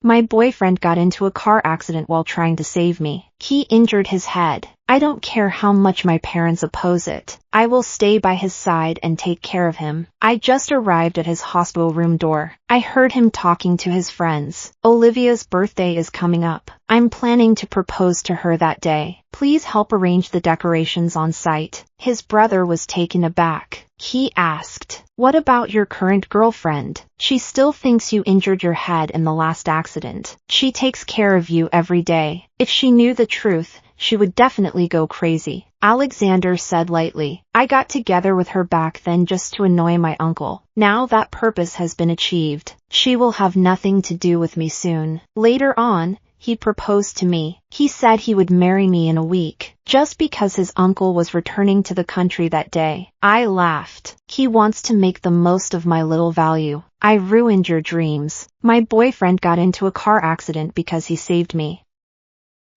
My boyfriend got into a car accident while trying to save me. He injured his head. I don't care how much my parents oppose it. I will stay by his side and take care of him. I just arrived at his hospital room door. I heard him talking to his friends. Olivia's birthday is coming up. I'm planning to propose to her that day. Please help arrange the decorations on site. His brother was taken aback. He asked, "What about your current girlfriend? She still thinks you injured your head in the last accident. She takes care of you every day. If she knew the truth, she would definitely go crazy." Alexander said lightly. I got together with her back then just to annoy my uncle. Now that purpose has been achieved. She will have nothing to do with me soon. Later on, he proposed to me. He said he would marry me in a week, just because his uncle was returning to the country that day. I laughed. He wants to make the most of my little value. I ruined your dreams. My boyfriend got into a car accident because he saved me.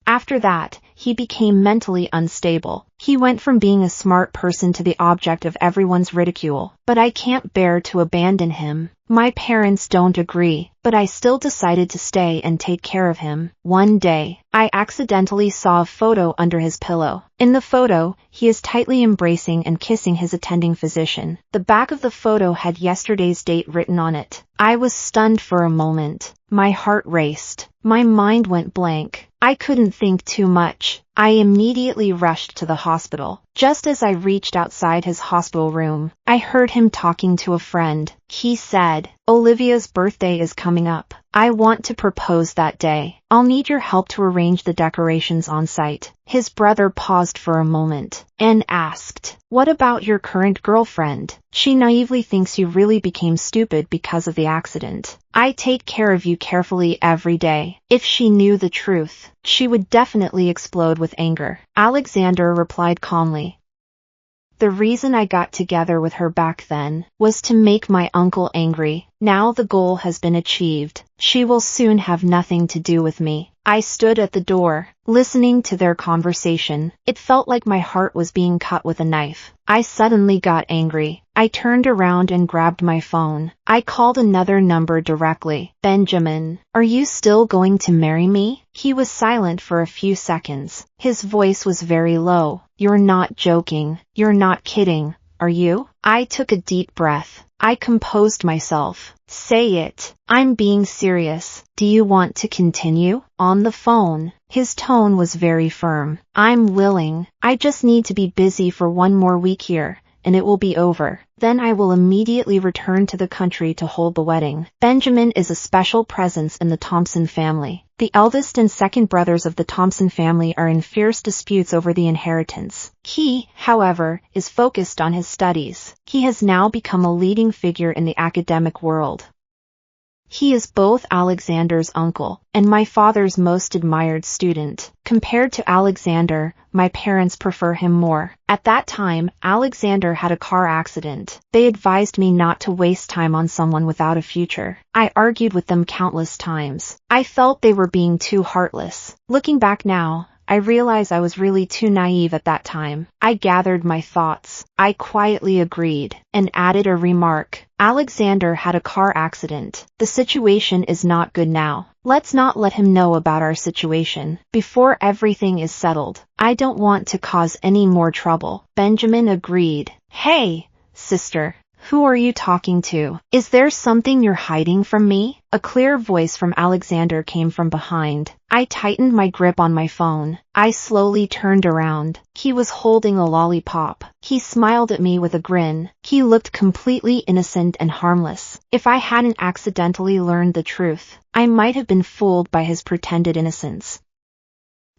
After that, he became mentally unstable. He went from being a smart person to the object of everyone's ridicule. But I can't bear to abandon him. My parents don't agree, but I still decided to stay and take care of him. One day, I accidentally saw a photo under his pillow. In the photo, he is tightly embracing and kissing his attending physician. The back of the photo had yesterday's date written on it. I was stunned for a moment. My heart raced. My mind went blank. I couldn't think too much. I immediately rushed to the hospital. Just as I reached outside his hospital room, I heard him talking to a friend. He said, "Olivia's birthday is coming up. I want to propose that day. I'll need your help to arrange the decorations on site." His brother paused for a moment and asked, "What about your current girlfriend? She naively thinks you really became stupid because of the accident. I take care of you carefully every day. If she knew the truth, she would definitely explode with anger." Alexander replied calmly, "The reason I got together with her back then was to make my uncle angry. Now the goal has been achieved. She will soon have nothing to do with me." I stood at the door, listening to their conversation. It felt like my heart was being cut with a knife. I suddenly got angry. I turned around and grabbed my phone. I called another number directly. "Benjamin, are you still going to marry me?" He was silent for a few seconds. His voice was very low. "You're not joking. You're not kidding, are you?" I took a deep breath. I composed myself. "Say it. I'm being serious. Do you want to continue?" On the phone, his tone was very firm. "I'm willing. I just need to be busy for one more week here, and it will be over. Then I will immediately return to the country to hold the wedding." Benjamin is a special presence in the Thompson family. The eldest and second brothers of the Thompson family are in fierce disputes over the inheritance. He, however, is focused on his studies. He has now become a leading figure in the academic world. He is both Alexander's uncle and my father's most admired student. Compared to Alexander, my parents prefer him more. At that time, Alexander had a car accident. They advised me not to waste time on someone without a future. I argued with them countless times. I felt they were being too heartless. Looking back now, I realize I was really too naive at that time. I gathered my thoughts. I quietly agreed and added a remark. "Alexander had a car accident. The situation is not good now. Let's not let him know about our situation before everything is settled. I don't want to cause any more trouble." Benjamin agreed. "Hey, sister. Who are you talking to? Is there something you're hiding from me?" A clear voice from Alexander came from behind. I tightened my grip on my phone. I slowly turned around. He was holding a lollipop. He smiled at me with a grin. He looked completely innocent and harmless. If I hadn't accidentally learned the truth, I might have been fooled by his pretended innocence.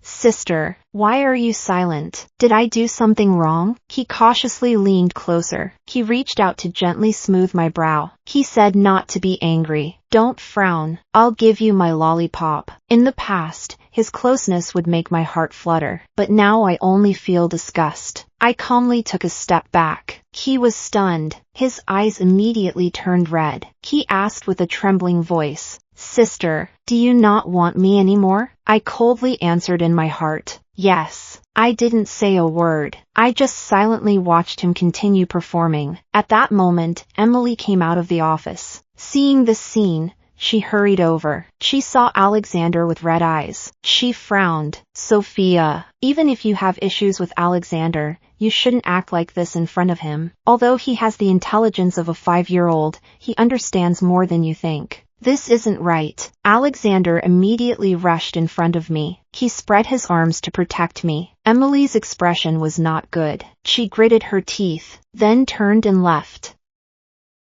"Sister, why are you silent? Did I do something wrong?" He cautiously leaned closer. He reached out to gently smooth my brow. He said not to be angry. "Don't frown. I'll give you my lollipop." In the past, his closeness would make my heart flutter, but now I only feel disgust. I calmly took a step back. He was stunned. His eyes immediately turned red. He asked with a trembling voice, "Sister, do you not want me anymore?" I coldly answered in my heart, "Yes." I didn't say a word. I just silently watched him continue performing. At that moment, Emily came out of the office. Seeing this scene, She hurried over. She saw Alexander with red eyes. She frowned. Sophia, even if you have issues with Alexander, you shouldn't act like this in front of him. Although he has the intelligence of a 5-year-old, he understands more than you think. This isn't right. Alexander immediately rushed in front of me. He spread his arms to protect me. Emily's expression was not good. She gritted her teeth, then turned and left.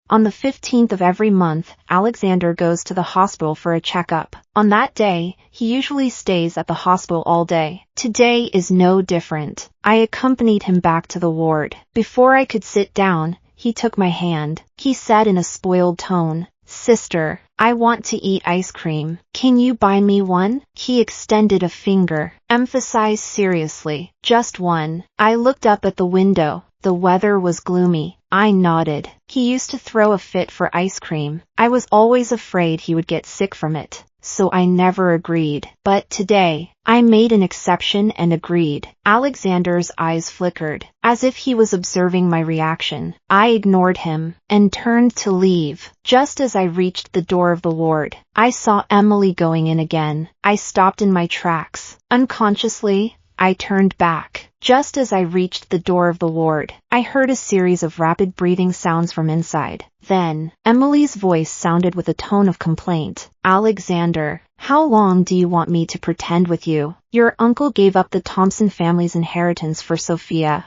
On the 15th of every month, Alexander goes to the hospital for a checkup. On that day, he usually stays at the hospital all day. Today is no different. I accompanied him back to the ward. Before I could sit down, he took my hand. He said in a spoiled tone, "Sister, I want to eat ice cream. Can you buy me one?" He extended a finger, emphasized seriously, "Just one." I looked up at the window. The weather was gloomy. I nodded. He used to throw a fit for ice cream. I was always afraid he would get sick from it, so I never agreed. But today, I made an exception and agreed. Alexander's eyes flickered, as if he was observing my reaction. I ignored him, and turned to leave. Just as I reached the door of the ward, I saw Emily going in again. I stopped in my tracks. Unconsciously, I turned back. Just as I reached the door of the ward, I heard a series of rapid breathing sounds from inside. Then, Emily's voice sounded with a tone of complaint. "Alexander, how long do you want me to pretend with you? Your uncle gave up the Thompson family's inheritance for Sophia.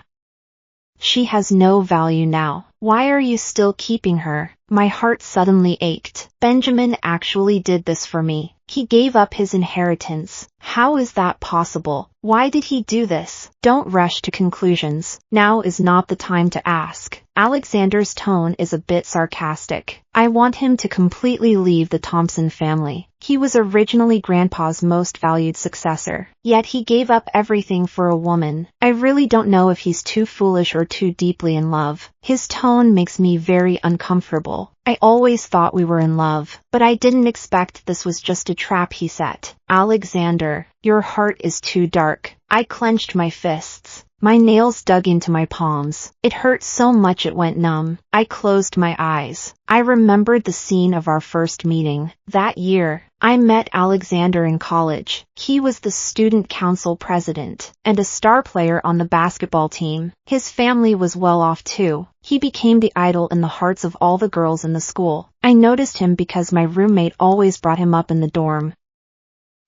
She has no value now. Why are you still keeping her?" My heart suddenly ached. Benjamin actually did this for me. He gave up his inheritance. How is that possible? Why did he do this? Don't rush to conclusions. Now is not the time to ask. Alexander's tone is a bit sarcastic. I want him to completely leave the Thompson family. He was originally Grandpa's most valued successor, yet he gave up everything for a woman. I really don't know if he's too foolish or too deeply in love. His tone makes me very uncomfortable. I always thought we were in love, but I didn't expect this was just a trap he set. Alexander, your heart is too dark. I clenched my fists. My nails dug into my palms. It hurt so much it went numb. I closed my eyes. I remembered the scene of our first meeting. That year, I met Alexander in college. He was the student council president and a star player on the basketball team. His family was well off too. He became the idol in the hearts of all the girls in the school. I noticed him because my roommate always brought him up in the dorm.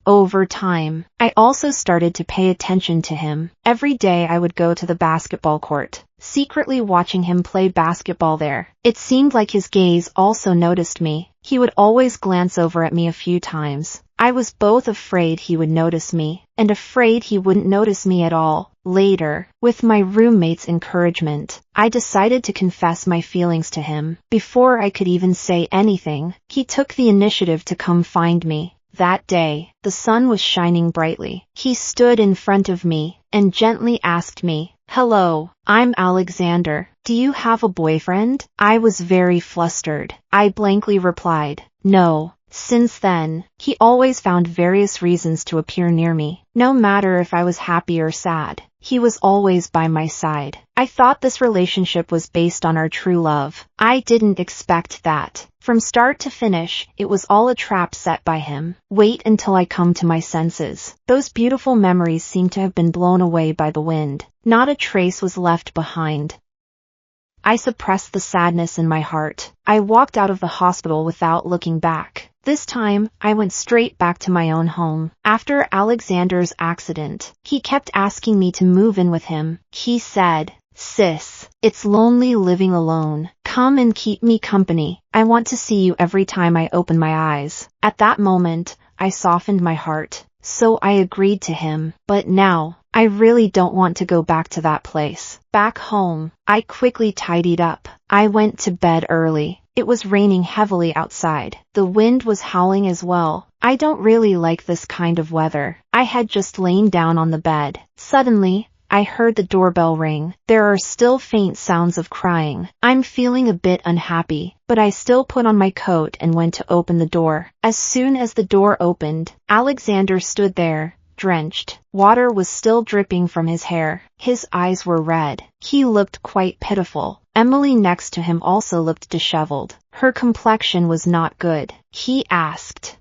Over time, I also started to pay attention to him. Every day I would go to the basketball court, secretly watching him play basketball there. It seemed like his gaze also noticed me. He would always glance over at me a few times. I was both afraid he would notice me, and afraid he wouldn't notice me at all. Later, with my roommate's encouragement, I decided to confess my feelings to him. Before I could even say anything, he took the initiative to come find me. That day, the sun was shining brightly. He stood in front of me and gently asked me, "Hello, I'm Alexander. Do you have a boyfriend?" I was very flustered. I blankly replied, "No." Since then, he always found various reasons to appear near me. No matter if I was happy or sad, he was always by my side. I thought this relationship was based on our true love. I didn't expect that. From start to finish, it was all a trap set by him. Wait until I come to my senses. Those beautiful memories seemed to have been blown away by the wind. Not a trace was left behind. I suppressed the sadness in my heart. I walked out of the hospital without looking back. This time, I went straight back to my own home. After Alexander's accident, he kept asking me to move in with him. He said, "Sis, it's lonely living alone. Come and keep me company. I want to see you every time I open my eyes." At that moment, I softened my heart. So I agreed to him. But now, I really don't want to go back to that place. Back home, I quickly tidied up. I went to bed early. It was raining heavily outside. The wind was howling as well. I don't really like this kind of weather. I had just lain down on the bed. Suddenly, I heard the doorbell ring. There are still faint sounds of crying. I'm feeling a bit unhappy, but I still put on my coat and went to open the door. As soon as the door opened, Alexander stood there, drenched. Water was still dripping from his hair. His eyes were red. He looked quite pitiful. Emily next to him also looked disheveled. Her complexion was not good. He asked,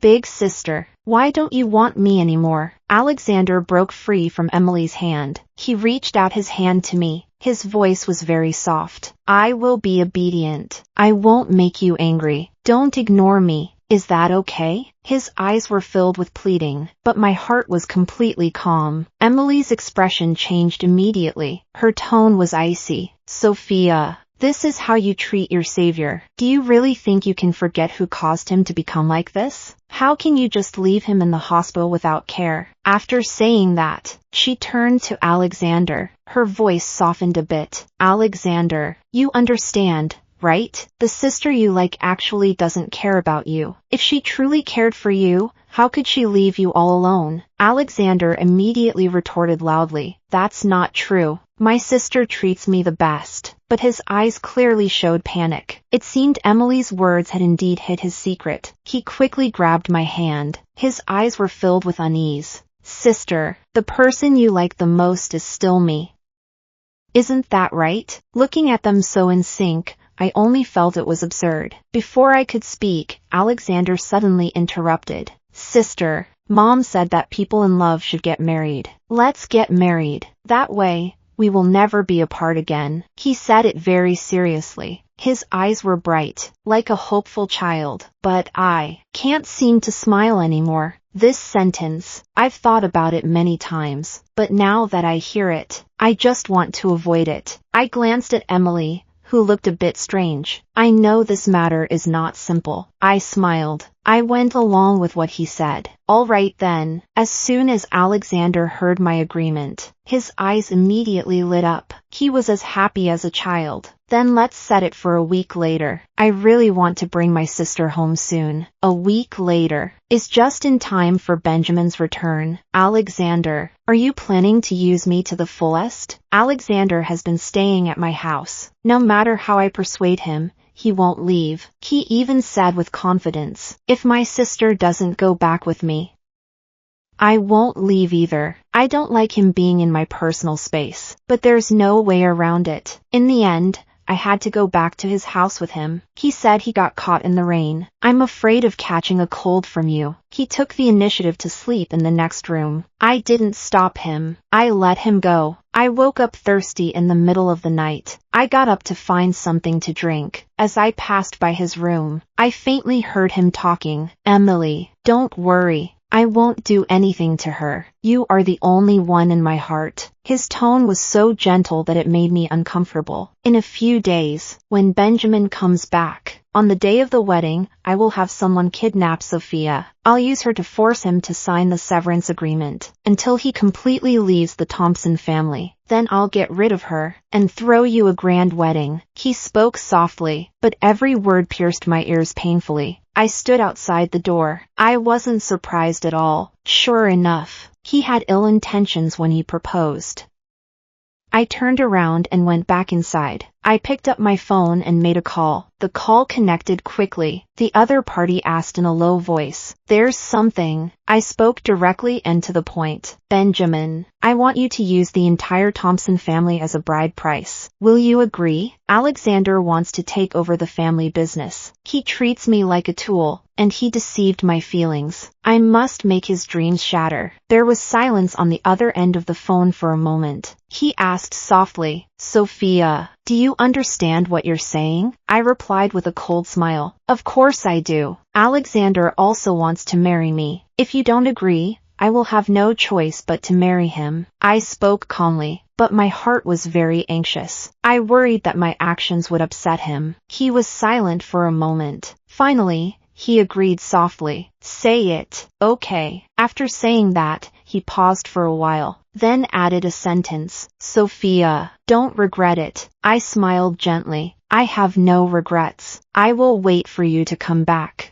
"Big sister, why don't you want me anymore?" Alexander broke free from Emily's hand. He reached out his hand to me. His voice was very soft. "I will be obedient. I won't make you angry. Don't ignore me. Is that okay?" His eyes were filled with pleading, but my heart was completely calm. Emily's expression changed immediately. Her tone was icy. "Sophia, this is how you treat your savior. Do you really think you can forget who caused him to become like this? How can you just leave him in the hospital without care?" After saying that, she turned to Alexander. Her voice softened a bit. "Alexander, you understand, right? The sister you like actually doesn't care about you. If she truly cared for you, how could she leave you all alone?" Alexander immediately retorted loudly, "That's not true. My sister treats me the best." But his eyes clearly showed panic. It seemed Emily's words had indeed hid his secret. He quickly grabbed my hand. His eyes were filled with unease. "Sister, the person you like the most is still me. Isn't that right?" Looking at them so in sync, I only felt it was absurd. Before I could speak, Alexander suddenly interrupted. "Sister, Mom said that people in love should get married. Let's get married. That way, we will never be apart again." He said it very seriously. His eyes were bright, like a hopeful child. But I can't seem to smile anymore. This sentence, I've thought about it many times, but now that I hear it, I just want to avoid it. I glanced at Emily, who looked a bit strange. "I know this matter is not simple." I smiled. I went along with what he said. "All right then." As soon as Alexander heard my agreement, his eyes immediately lit up. He was as happy as a child. "Then let's set it for a week later. I really want to bring my sister home soon." A week later is just in time for Benjamin's return. "Alexander, are you planning to use me to the fullest?" Alexander has been staying at my house. No matter how I persuade him, he won't leave. He even said with confidence, "If my sister doesn't go back with me, I won't leave either." I don't like him being in my personal space, but there's no way around it. In the end, I had to go back to his house with him. He said he got caught in the rain. "I'm afraid of catching a cold from you." He took the initiative to sleep in the next room. I didn't stop him. I let him go. I woke up thirsty in the middle of the night. I got up to find something to drink. As I passed by his room, I faintly heard him talking. "Emily, don't worry. I won't do anything to her. You are the only one in my heart." His tone was so gentle that it made me uncomfortable. "In a few days, when Benjamin comes back, on the day of the wedding, I will have someone kidnap Sophia. I'll use her to force him to sign the severance agreement until he completely leaves the Thompson family. Then I'll get rid of her and throw you a grand wedding." He spoke softly, but every word pierced my ears painfully. I stood outside the door. I wasn't surprised at all. Sure enough, he had ill intentions when he proposed. I turned around and went back inside. I picked up my phone and made a call. The call connected quickly. The other party asked in a low voice, "There's something." I spoke directly and to the point. "Benjamin, I want you to use the entire Thompson family as a bride price. Will you agree? Alexander wants to take over the family business. He treats me like a tool, and he deceived my feelings. I must make his dreams shatter." There was silence on the other end of the phone for a moment. He asked softly, "Sophia, do you understand what you're saying?" I replied with a cold smile. "Of course I do. Alexander also wants to marry me. If you don't agree, I will have no choice but to marry him." I spoke calmly, but my heart was very anxious. I worried that my actions would upset him. He was silent for a moment. Finally, he agreed softly. "Say it." "Okay." After saying that, he paused for a while, then added a sentence. "Sophia, don't regret it." I smiled gently. "I have no regrets. I will wait for you to come back."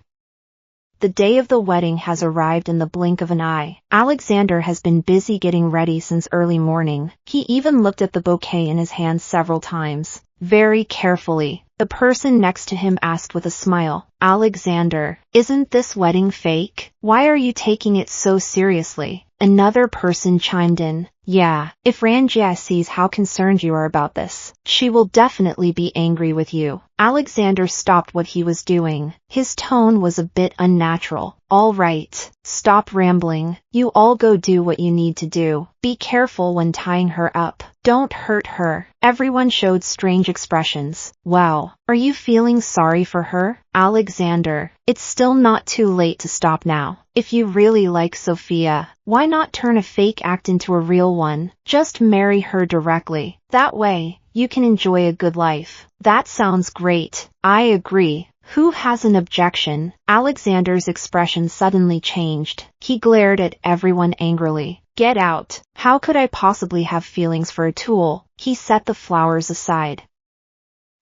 The day of the wedding has arrived in the blink of an eye. Alexander has been busy getting ready since early morning. He even looked at the bouquet in his hand several times, very carefully. The person next to him asked with a smile, "Alexander, isn't this wedding fake? Why are you taking it so seriously?" Another person chimed in. Yeah, if Ranjia sees how concerned you are about this, she will definitely be angry with you. Alexander stopped what he was doing. His tone was a bit unnatural. All right, stop rambling. You all go do what you need to do. Be careful when tying her up. Don't hurt her. Everyone showed strange expressions. Wow, are you feeling sorry for her? Alexander, it's still not too late to stop now. If you really like Sophia, why not turn a fake act into a real one? Just marry her directly. That way, you can enjoy a good life. That sounds great. I agree. Who has an objection? Alexander's expression suddenly changed. He glared at everyone angrily. Get out. How could I possibly have feelings for a tool? He set the flowers aside.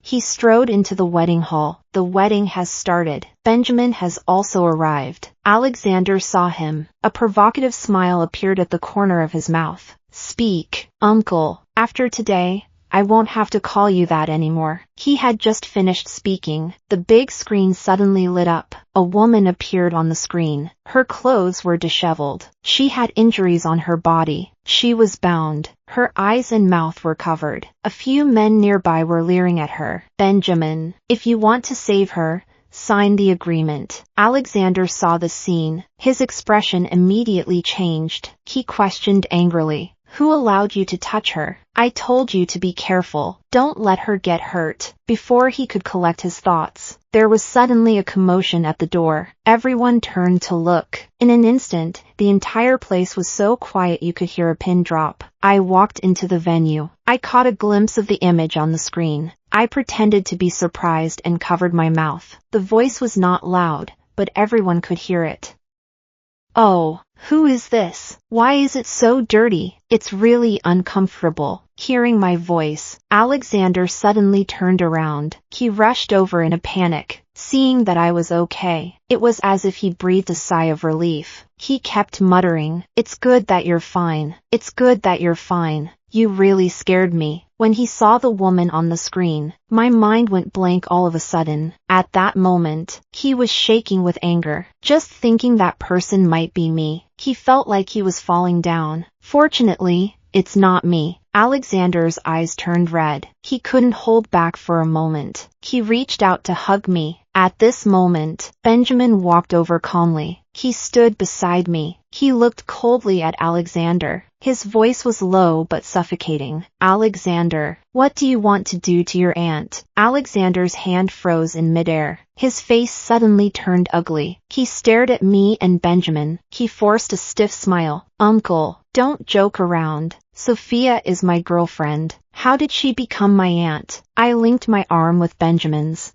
He strode into the wedding hall. The wedding has started. Benjamin has also arrived. Alexander saw him. A provocative smile appeared at the corner of his mouth. Speak, uncle. After today, I won't have to call you that anymore. He had just finished speaking. The big screen suddenly lit up. A woman appeared on the screen. Her clothes were disheveled. She had injuries on her body. She was bound. Her eyes and mouth were covered. A few men nearby were leering at her. Benjamin, if you want to save her, sign the agreement. Alexander saw the scene. His expression immediately changed. He questioned angrily. Who allowed you to touch her? I told you to be careful. Don't let her get hurt. Before he could collect his thoughts, there was suddenly a commotion at the door. Everyone turned to look. In an instant, the entire place was so quiet you could hear a pin drop. I walked into the venue. I caught a glimpse of the image on the screen. I pretended to be surprised and covered my mouth. The voice was not loud, but everyone could hear it. Oh, who is this? Why is it so dirty? It's really uncomfortable. Hearing my voice, Alexander suddenly turned around. He rushed over in a panic. Seeing that I was okay, it was as if he breathed a sigh of relief. He kept muttering, "It's good that you're fine. It's good that you're fine. You really scared me." When he saw the woman on the screen, my mind went blank all of a sudden. At that moment, he was shaking with anger. Just thinking that person might be me, he felt like he was falling down. Fortunately, it's not me. Alexander's eyes turned red. He couldn't hold back for a moment. He reached out to hug me. At this moment, Benjamin walked over calmly. He stood beside me. He looked coldly at Alexander. His voice was low but suffocating. Alexander, what do you want to do to your aunt? Alexander's hand froze in midair. His face suddenly turned ugly. He stared at me and Benjamin. He forced a stiff smile. Uncle, don't joke around. Sophia is my girlfriend. How did she become my aunt? I linked my arm with Benjamin's.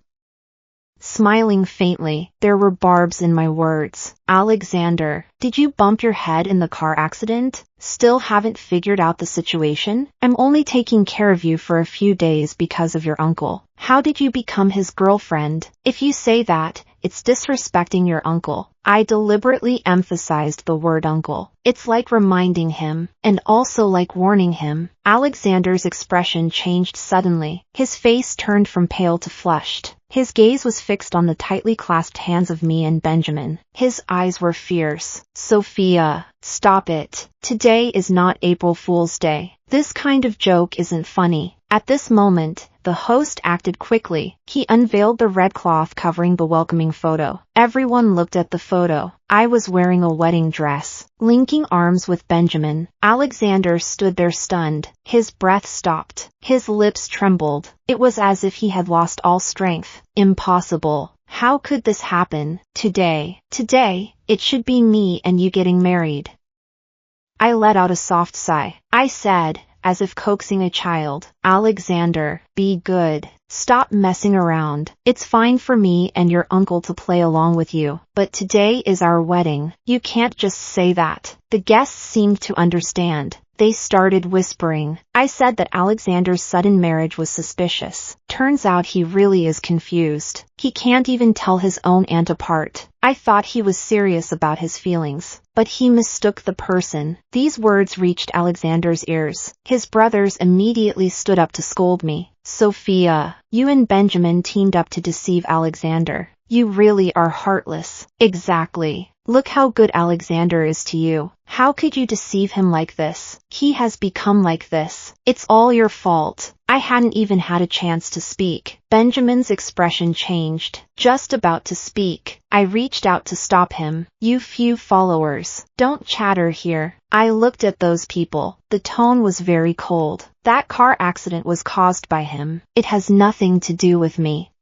Smiling faintly, there were barbs in my words. Alexander, did you bump your head in the car accident? Still haven't figured out the situation? I'm only taking care of you for a few days because of your uncle. How did you become his girlfriend? If you say that, it's disrespecting your uncle. I deliberately emphasized the word uncle. It's like reminding him, and also like warning him. Alexander's expression changed suddenly. His face turned from pale to flushed. His gaze was fixed on the tightly clasped hands of me and Benjamin. His eyes were fierce. Sophia, stop it. Today is not April Fool's Day. This kind of joke isn't funny. At this moment, the host acted quickly. He unveiled the red cloth covering the welcoming photo. Everyone looked at the photo. I was wearing a wedding dress. Linking arms with Benjamin, Alexander stood there stunned. His breath stopped. His lips trembled. It was as if he had lost all strength. Impossible. How could this happen? Today, it should be me and you getting married. I let out a soft sigh. I said, as if coaxing a child, Alexander, be good. Stop messing around. It's fine for me and your uncle to play along with you, but today is our wedding. You can't just say that. The guests seemed to understand. They started whispering. I said that Alexander's sudden marriage was suspicious. Turns out he really is confused. He can't even tell his own aunt apart. I thought he was serious about his feelings, but he mistook the person. These words reached Alexander's ears. His brothers immediately stood up to scold me. Sophia, you and Benjamin teamed up to deceive Alexander. You really are heartless. Exactly. Look how good Alexander is to you. How could you deceive him like this? He has become like this. It's all your fault. I hadn't even had a chance to speak. Benjamin's expression changed. Just about to speak, I reached out to stop him. You few followers, don't chatter here. I looked at those people. The tone was very cold. That car accident was caused by him. It has nothing to do with me.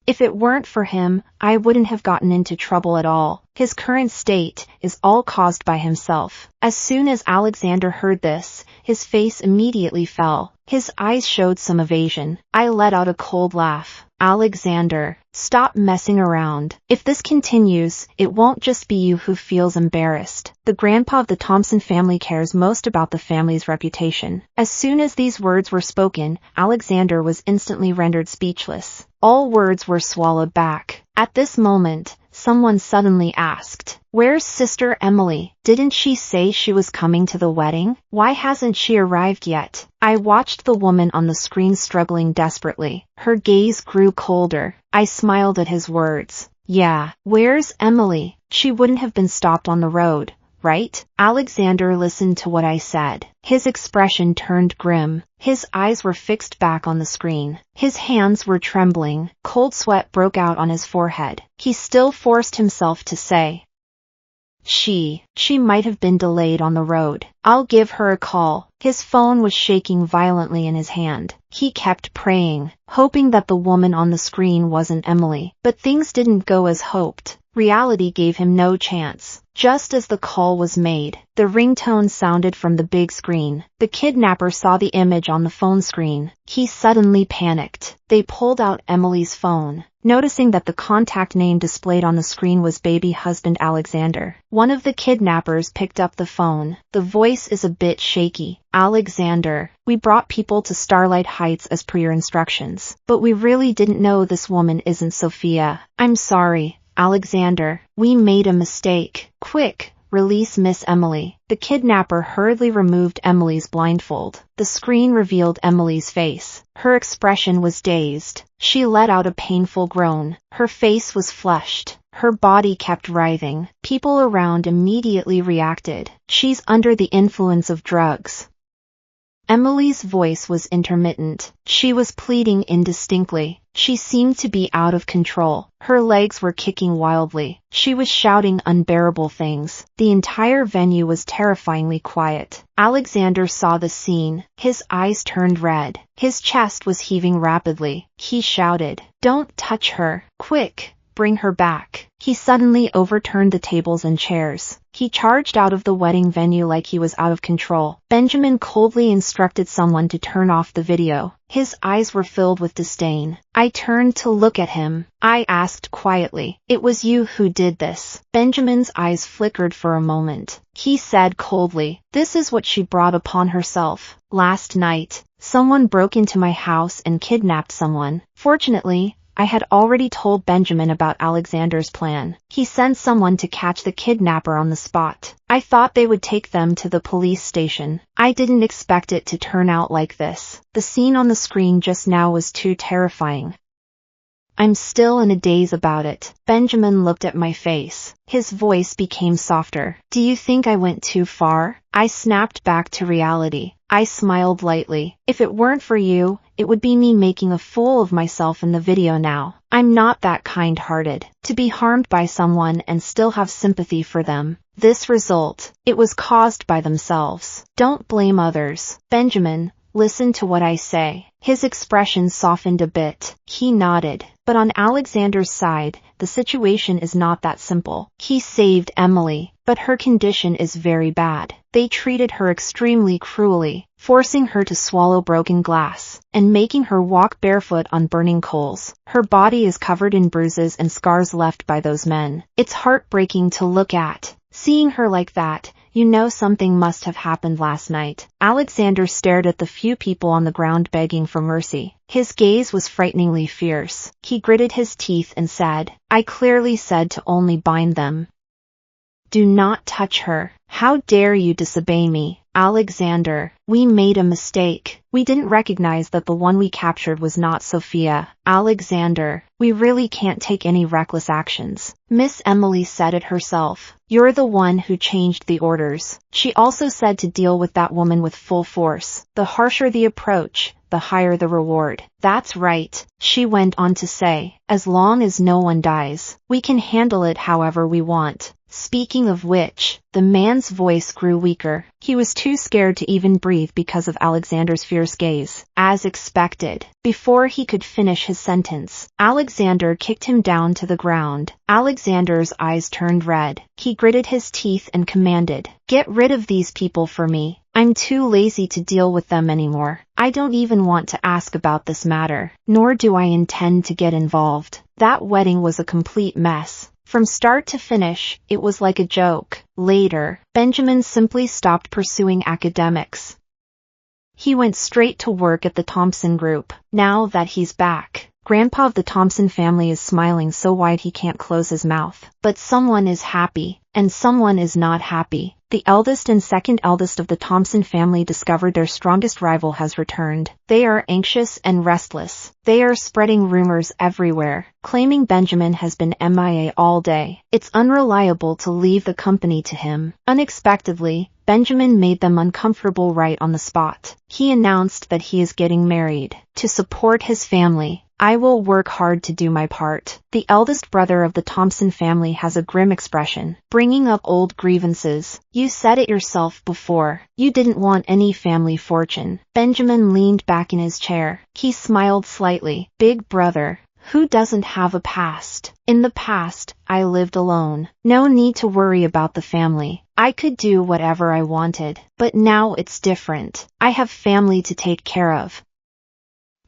If it weren't for him, I wouldn't have gotten into trouble at all. His current state is all caused by himself. As soon as Alexander heard this, his face immediately fell. His eyes showed some evasion. I let out a cold laugh. Alexander, stop messing around. If this continues, it won't just be you who feels embarrassed. The grandpa of the Thompson family cares most about the family's reputation. As soon as these words were spoken, Alexander was instantly rendered speechless. All words were swallowed back. At this moment, someone suddenly asked, "Where's Sister Emily? Didn't she say she was coming to the wedding? Why hasn't she arrived yet?" I watched the woman on the screen struggling desperately. Her gaze grew colder. I smiled at his words. Yeah, where's Emily? She wouldn't have been stopped on the road, right? Alexander listened to what I said. His expression turned grim. His eyes were fixed back on the screen. His hands were trembling. Cold sweat broke out on his forehead. He still forced himself to say, She might have been delayed on the road. I'll give her a call." His phone was shaking violently in his hand. He kept praying, hoping that the woman on the screen wasn't Emily. But things didn't go as hoped. Reality gave him no chance. Just as the call was made, the ringtone sounded from the big screen. The kidnapper saw the image on the phone screen. He suddenly panicked. They pulled out Emily's phone, noticing that the contact name displayed on the screen was baby husband Alexander. One of the kidnappers picked up the phone. The voice is a bit shaky. "Alexander, we brought people to Starlight Heights as per your instructions, but we really didn't know this woman isn't Sophia. I'm sorry, Alexander, we made a mistake. Quick, release Miss Emily." The kidnapper hurriedly removed Emily's blindfold. The screen revealed Emily's face. Her expression was dazed. She let out a painful groan. Her face was flushed. Her body kept writhing. People around immediately reacted. "She's under the influence of drugs." Emily's voice was intermittent. She was pleading indistinctly. She seemed to be out of control. Her legs were kicking wildly. She was shouting unbearable things. The entire venue was terrifyingly quiet. Alexander saw the scene. His eyes turned red. His chest was heaving rapidly. He shouted, "Don't touch her! Quick! Bring her back." He suddenly overturned the tables and chairs. He charged out of the wedding venue like he was out of control. Benjamin coldly instructed someone to turn off the video. His eyes were filled with disdain. I turned to look at him. I asked quietly, "It was you who did this." Benjamin's eyes flickered for a moment. He said coldly, "This is what she brought upon herself. Last night, someone broke into my house and kidnapped someone. Fortunately, I had already told Benjamin about Alexander's plan. He sent someone to catch the kidnapper on the spot. I thought they would take them to the police station. I didn't expect it to turn out like this. The scene on the screen just now was too terrifying. I'm still in a daze about it." Benjamin looked at my face. His voice became softer. "Do you think I went too far?" I snapped back to reality. I smiled lightly. "If it weren't for you, it would be me making a fool of myself in the video now. I'm not that kind-hearted. To be harmed by someone and still have sympathy for them. This result, it was caused by themselves. Don't blame others. Benjamin, listen to what I say." His expression softened a bit. He nodded. But on Alexander's side, the situation is not that simple. He saved Emily, but her condition is very bad. They treated her extremely cruelly, forcing her to swallow broken glass, and making her walk barefoot on burning coals. Her body is covered in bruises and scars left by those men. It's heartbreaking to look at. Seeing her like that, you know something must have happened last night. Alexander stared at the few people on the ground begging for mercy. His gaze was frighteningly fierce. He gritted his teeth and said, "I clearly said to only bind them. Do not touch her. How dare you disobey me?" Alexander, we made a mistake. We didn't recognize that the one we captured was not Sophia. Alexander, we really can't take any reckless actions. Miss Emily said it herself. You're the one who changed the orders. She also said to deal with that woman with full force. The harsher the approach, the higher the reward. That's right, she went on to say. As long as no one dies, we can handle it however we want. Speaking of which, the man's voice grew weaker. He was too scared to even breathe because of Alexander's fierce gaze. As expected, before he could finish his sentence, Alexander kicked him down to the ground. Alexander's eyes turned red. He gritted his teeth and commanded, "Get rid of these people for me. I'm too lazy to deal with them anymore. I don't even want to ask about this matter, nor do I intend to get involved." That wedding was a complete mess. From start to finish, it was like a joke. Later, Benjamin simply stopped pursuing academics. He went straight to work at the Thompson Group. Now that he's back, Grandpa of the Thompson family is smiling so wide he can't close his mouth. But someone is happy, and someone is not happy. The eldest and second eldest of the Thompson family discovered their strongest rival has returned. They are anxious and restless. They are spreading rumors everywhere, claiming Benjamin has been MIA all day. It's unreliable to leave the company to him. Unexpectedly, Benjamin made them uncomfortable right on the spot. He announced that he is getting married. To support his family, I will work hard to do my part. The eldest brother of the Thompson family has a grim expression, bringing up old grievances. You said it yourself before. You didn't want any family fortune. Benjamin leaned back in his chair. He smiled slightly. Big brother, who doesn't have a past? In the past, I lived alone. No need to worry about the family. I could do whatever I wanted. But now it's different. I have family to take care of.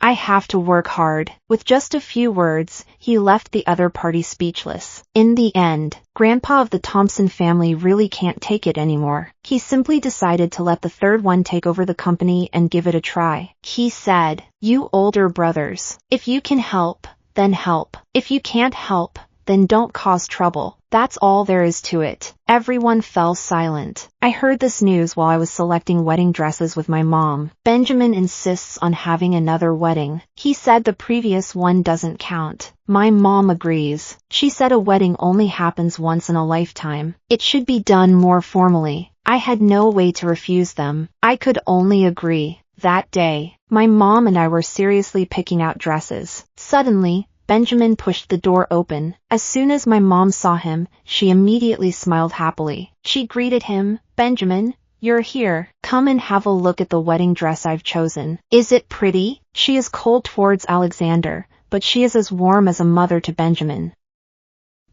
I have to work hard. With just a few words, he left the other party speechless. In the end, Grandpa of the Thompson family really can't take it anymore. He simply decided to let the third one take over the company and give it a try. He said, "You older brothers, if you can help, then help. If you can't help, then don't cause trouble. That's all there is to it." Everyone fell silent. I heard this news while I was selecting wedding dresses with my mom. Benjamin insists on having another wedding. He said the previous one doesn't count. My mom agrees. She said a wedding only happens once in a lifetime. It should be done more formally. I had no way to refuse them. I could only agree. That day, my mom and I were seriously picking out dresses. Suddenly, Benjamin pushed the door open. As soon as my mom saw him, she immediately smiled happily. She greeted him, "Benjamin, you're here. Come and have a look at the wedding dress I've chosen. Is it pretty?" She is cold towards Alexander, but she is as warm as a mother to Benjamin.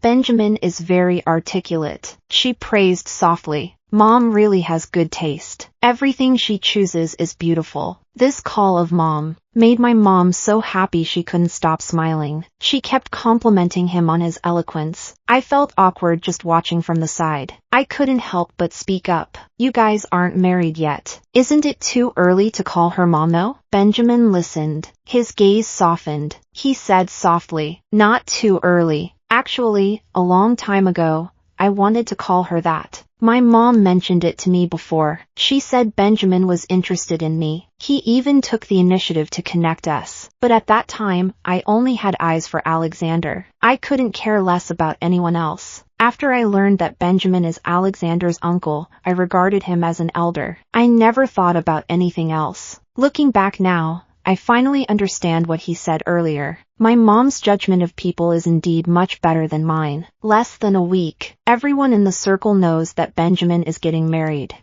Benjamin is very articulate. She praised softly. Mom really has good taste. Everything she chooses is beautiful. This call of mom made my mom so happy she couldn't stop smiling. She kept complimenting him on his eloquence. I felt awkward just watching from the side. I couldn't help but speak up. "You guys aren't married yet. Isn't it too early to call her mom though?" Benjamin listened. His gaze softened. He said softly, "Not too early. Actually, a long time ago, I wanted to call her that. My mom mentioned it to me before. She said Benjamin was interested in me. He even took the initiative to connect us. But at that time, I only had eyes for Alexander. I couldn't care less about anyone else. After I learned that Benjamin is Alexander's uncle, I regarded him as an elder. I never thought about anything else. Looking back now, I finally understand what he said earlier. My mom's judgment of people is indeed much better than mine. Less than a week, everyone in the circle knows that Benjamin is getting married.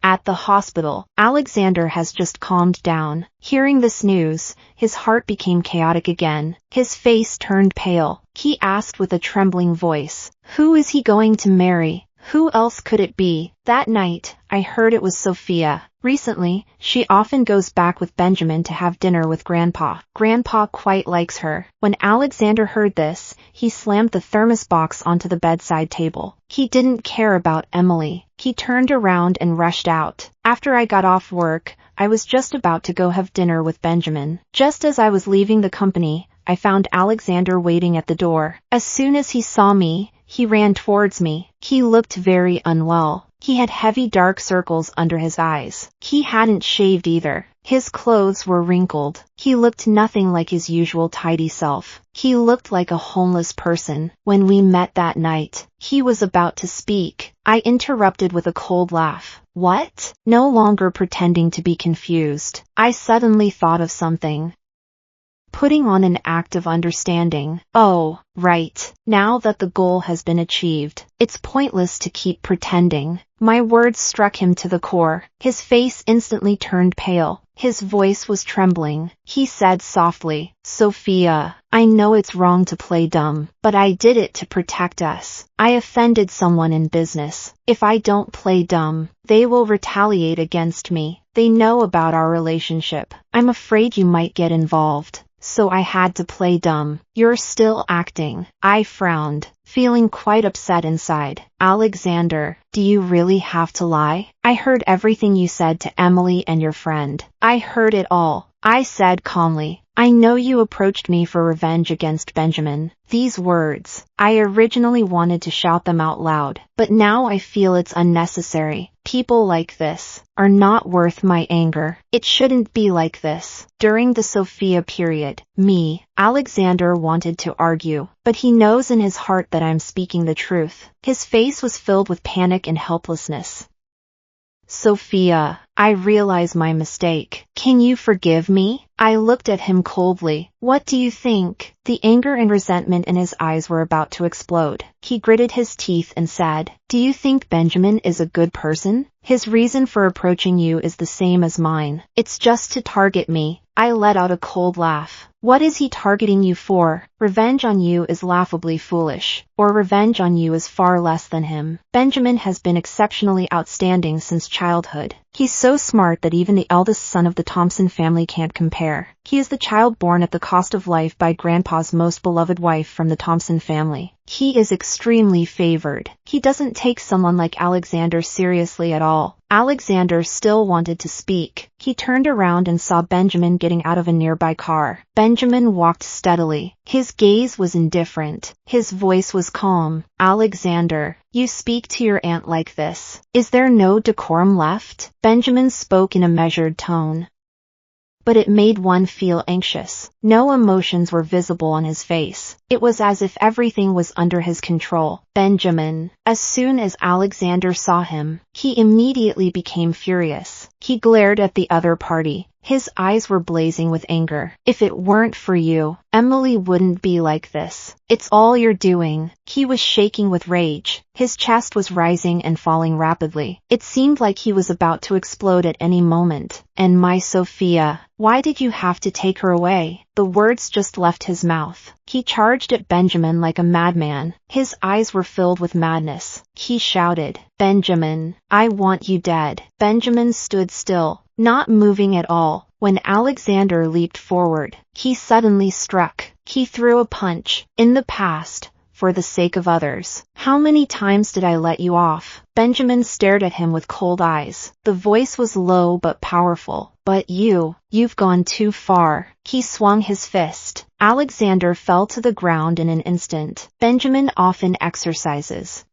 At the hospital, Alexander has just calmed down. Hearing this news, his heart became chaotic again. His face turned pale. He asked with a trembling voice, "Who is he going to marry? Who else could it be?" That night, I heard it was Sophia. Recently, she often goes back with Benjamin to have dinner with Grandpa. Grandpa quite likes her. When Alexander heard this, he slammed the thermos box onto the bedside table. He didn't care about Emily. He turned around and rushed out. After I got off work, I was just about to go have dinner with Benjamin. Just as I was leaving the company, I found Alexander waiting at the door. As soon as he saw me, he ran towards me. He looked very unwell. He had heavy dark circles under his eyes. He hadn't shaved either. His clothes were wrinkled. He looked nothing like his usual tidy self. He looked like a homeless person. When we met that night, he was about to speak. I interrupted with a cold laugh. What? No longer pretending to be confused, I suddenly thought of something. Putting on an act of understanding. Oh, right. Now that the goal has been achieved, it's pointless to keep pretending. My words struck him to the core. His face instantly turned pale. His voice was trembling. He said softly, Sophia, I know it's wrong to play dumb, but I did it to protect us. I offended someone in business. If I don't play dumb, they will retaliate against me. They know about our relationship. I'm afraid you might get involved. So I had to play dumb. You're still acting. I frowned, feeling quite upset inside. Alexander, do you really have to lie? I heard everything you said to Emily and your friend. I heard it all. I said calmly, I know you approached me for revenge against Benjamin. These words, I originally wanted to shout them out loud, but now I feel it's unnecessary. People like this are not worth my anger. It shouldn't be like this. During the Sophia period, Alexander wanted to argue, but he knows in his heart that I'm speaking the truth. His face was filled with panic and helplessness. Sophia, I realize my mistake. Can you forgive me? I looked at him coldly. What do you think? The anger and resentment in his eyes were about to explode. He gritted his teeth and said, Do you think Benjamin is a good person? His reason for approaching you is the same as mine. It's just to target me. I let out a cold laugh. What is he targeting you for? Revenge on you is laughably foolish, or revenge on you is far less than him. Benjamin has been exceptionally outstanding since childhood. He's so smart that even the eldest son of the Thompson family can't compare. He is the child born at the cost of life by Grandpa's most beloved wife from the Thompson family. He is extremely favored. He doesn't take someone like Alexander seriously at all. Alexander still wanted to speak. He turned around and saw Benjamin getting out of a nearby car. Benjamin walked steadily. His gaze was indifferent. His voice was calm. Alexander, you speak to your aunt like this. Is there no decorum left? Benjamin spoke in a measured tone, but it made one feel anxious. No emotions were visible on his face. It was as if everything was under his control. Benjamin. As soon as Alexander saw him, he immediately became furious. He glared at the other party. His eyes were blazing with anger. If it weren't for you, Emily wouldn't be like this. It's all you're doing. He was shaking with rage. His chest was rising and falling rapidly. It seemed like he was about to explode at any moment. And my Sophia, why did you have to take her away? The words just left his mouth. He charged at Benjamin like a madman. His eyes were filled with madness. He shouted, Benjamin, I want you dead. Benjamin stood still, not moving at all. When Alexander leaped forward, he suddenly struck. He threw a punch. In the past, for the sake of others, how many times did I let you off? Benjamin stared at him with cold eyes. The voice was low but powerful. But you've gone too far. He swung his fist. Alexander fell to the ground in an instant. Benjamin often exercises.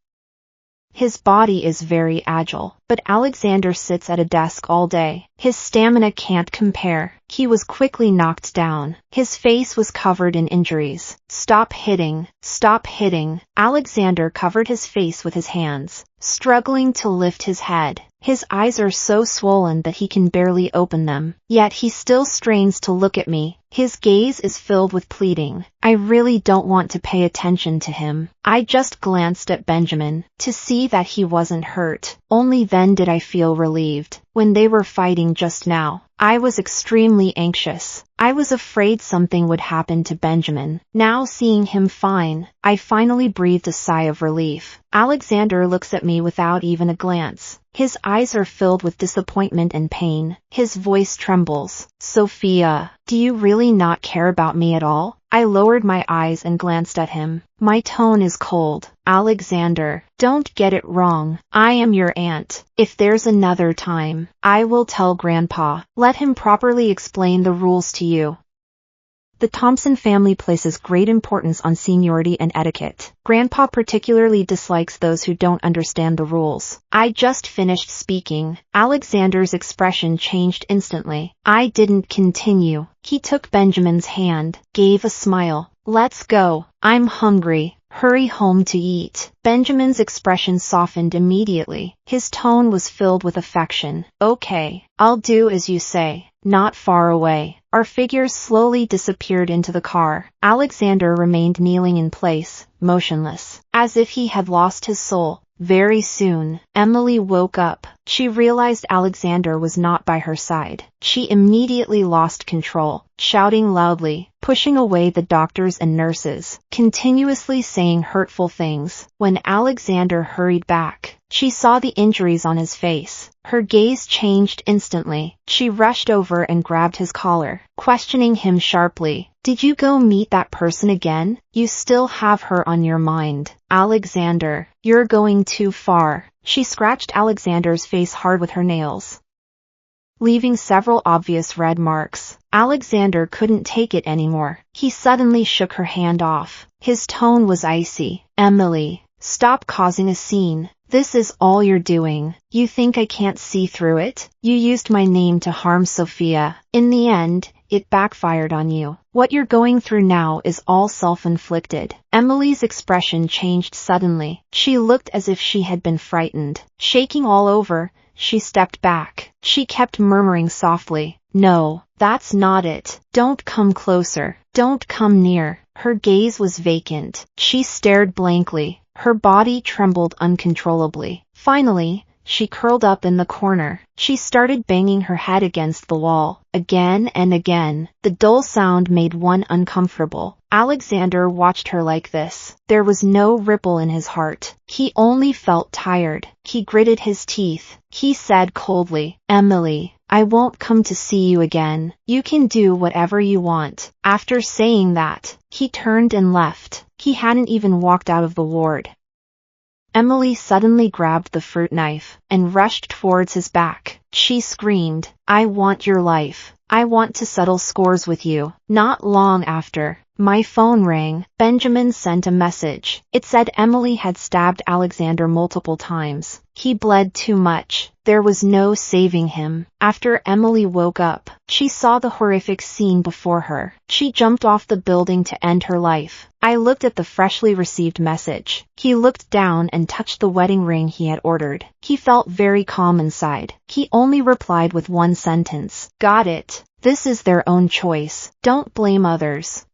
His body is very agile, but Alexander sits at a desk all day. His stamina can't compare. He was quickly knocked down. His face was covered in injuries. Stop hitting. Stop hitting. Alexander covered his face with his hands, struggling to lift his head. His eyes are so swollen that he can barely open them. Yet he still strains to look at me. His gaze is filled with pleading. I really don't want to pay attention to him. I just glanced at Benjamin to see that he wasn't hurt. Only then did I feel relieved. When they were fighting just now, I was extremely anxious. I was afraid something would happen to Benjamin. Now seeing him fine, I finally breathed a sigh of relief. Alexander looks at me without even a glance. His eyes are filled with disappointment and pain. His voice trembles. Sophia, do you really not care about me at all? I lowered my eyes and glanced at him. My tone is cold. Alexander, don't get it wrong. I am your aunt. If there's another time, I will tell Grandpa. Let him properly explain the rules to you. The Thompson family places great importance on seniority and etiquette. Grandpa particularly dislikes those who don't understand the rules. I just finished speaking. Alexander's expression changed instantly. I didn't continue. He took Benjamin's hand, gave a smile. Let's go. I'm hungry. Hurry home to eat. Benjamin's expression softened immediately. His tone was filled with affection. Okay, I'll do as you say. Not far away. Our figures slowly disappeared into the car. Alexander remained kneeling in place, motionless, as if he had lost his soul. Very soon, Emily woke up. She realized Alexander was not by her side. She immediately lost control, shouting loudly, pushing away the doctors and nurses, continuously saying hurtful things. When Alexander hurried back, she saw the injuries on his face. Her gaze changed instantly. She rushed over and grabbed his collar, questioning him sharply. Did you go meet that person again? You still have her on your mind. Alexander, you're going too far. She scratched Alexander's face hard with her nails, leaving several obvious red marks. Alexander couldn't take it anymore. He suddenly shook her hand off. His tone was icy. Emily, stop causing a scene. This is all you're doing. You think I can't see through it? You used my name to harm Sophia. In the end, it backfired on you. What you're going through now is all self-inflicted. Emily's expression changed suddenly. She looked as if she had been frightened. Shaking all over, she stepped back. She kept murmuring softly, "No, that's not it. Don't come closer. Don't come near." Her gaze was vacant. She stared blankly. Her body trembled uncontrollably. Finally, she curled up in the corner. She started banging her head against the wall, again and again. The dull sound made one uncomfortable. Alexander watched her like this. There was no ripple in his heart. He only felt tired. He gritted his teeth. He said coldly, "Emily, I won't come to see you again. You can do whatever you want." After saying that, he turned and left. He hadn't even walked out of the ward. Emily suddenly grabbed the fruit knife and rushed towards his back. She screamed, "I want your life. I want to settle scores with you." Not long after, my phone rang. Benjamin sent a message. It said Emily had stabbed Alexander multiple times. He bled too much. There was no saving him. After Emily woke up, she saw the horrific scene before her. She jumped off the building to end her life. I looked at the freshly received message. He looked down and touched the wedding ring he had ordered. He felt very calm inside. He only replied with one sentence, "Got it. This is their own choice. Don't blame others."